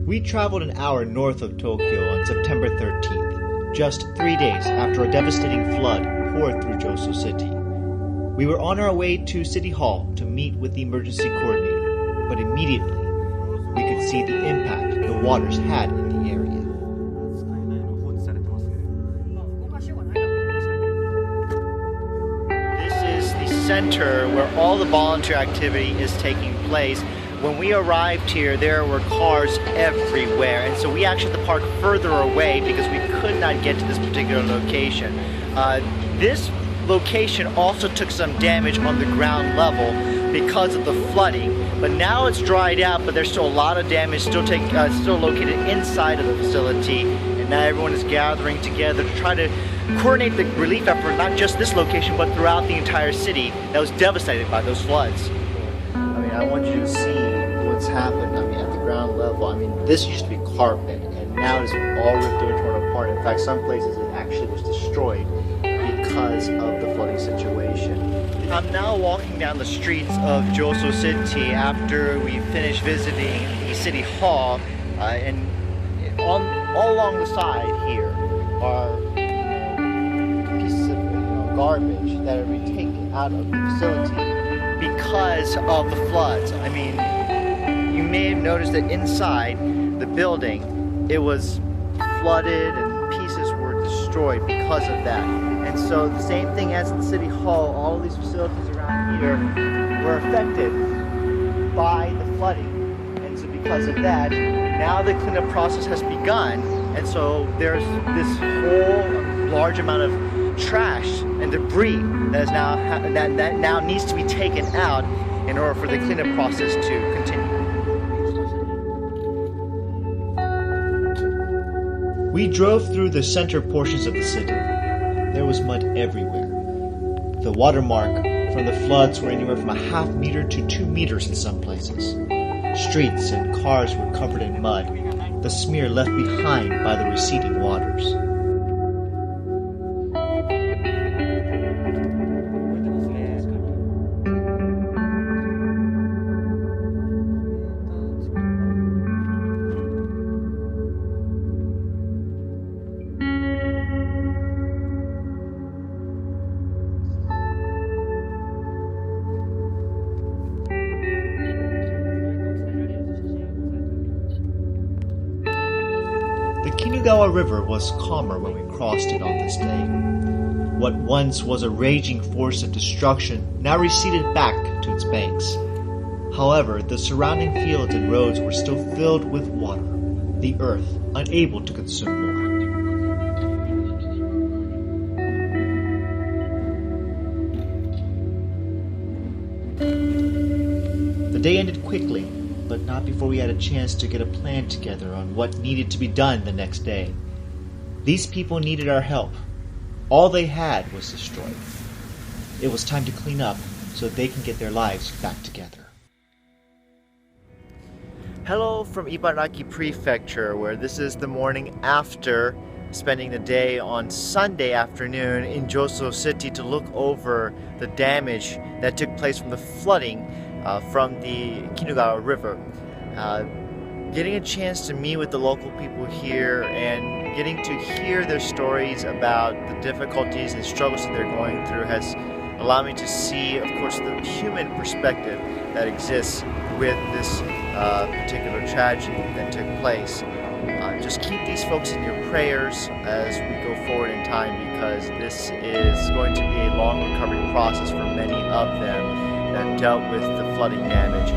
We traveled an hour north of Tokyo on September 13th, just 3 days after a devastating flood poured through Joso City. We were on our way to City Hall to meet with the emergency coordinator, but immediately we could see the impact the waters had in the area. This is the center where all the volunteer activity is taking place. When we arrived here, there were cars everywhere, and so we actually had to park further away because we could not get to this particular location. This location also took some damage on the ground level because of the flooding, but now it's dried out, but there's still a lot of damage still located inside of the facility, and now everyone is gathering together to try to coordinate the relief effort, not just this location, but throughout the entire city that was devastated by those floods. I want you to see what's happened. At the ground level, this used to be carpet, and now it's all ripped and torn apart. In fact, some places it actually was destroyed because of the flooding situation. I'm now walking down the streets of Joso City after we finished visiting the City Hall, and all along the side here are pieces of garbage that are being taken out of the facility because of the floods. You may have noticed that inside the building it was flooded and pieces were destroyed because of that. And so the same thing as in City Hall, all of these facilities around here were affected by the flooding. And so because of that, now the cleanup process has begun. And so there's this whole large amount of trash and debris that now needs to be taken out in order for the cleanup process to continue. We drove through the center portions of the city. There was mud everywhere. The watermark from the floods were anywhere from 1/2 meter to 2 meters in some places. Streets and cars were covered in mud, the smear left behind by the receding waters. The Kinugawa River was calmer when we crossed it on this day. What once was a raging force of destruction now receded back to its banks. However, the surrounding fields and roads were still filled with water, the earth unable to consume more. The day ended quickly, but not before we had a chance to get a plan together on what needed to be done the next day. These people needed our help. All they had was destroyed. It was time to clean up so they can get their lives back together. Hello from Ibaraki Prefecture, where this is the morning after spending the day on Sunday afternoon in Joso City to look over the damage that took place from the flooding from the Kinugawa River. Getting a chance to meet with the local people here and getting to hear their stories about the difficulties and struggles that they're going through has allowed me to see, of course, the human perspective that exists with this particular tragedy that took place. Just keep these folks in your prayers as we go forward in time, because this is going to be a long recovery process for many of them that dealt with the flooding damage.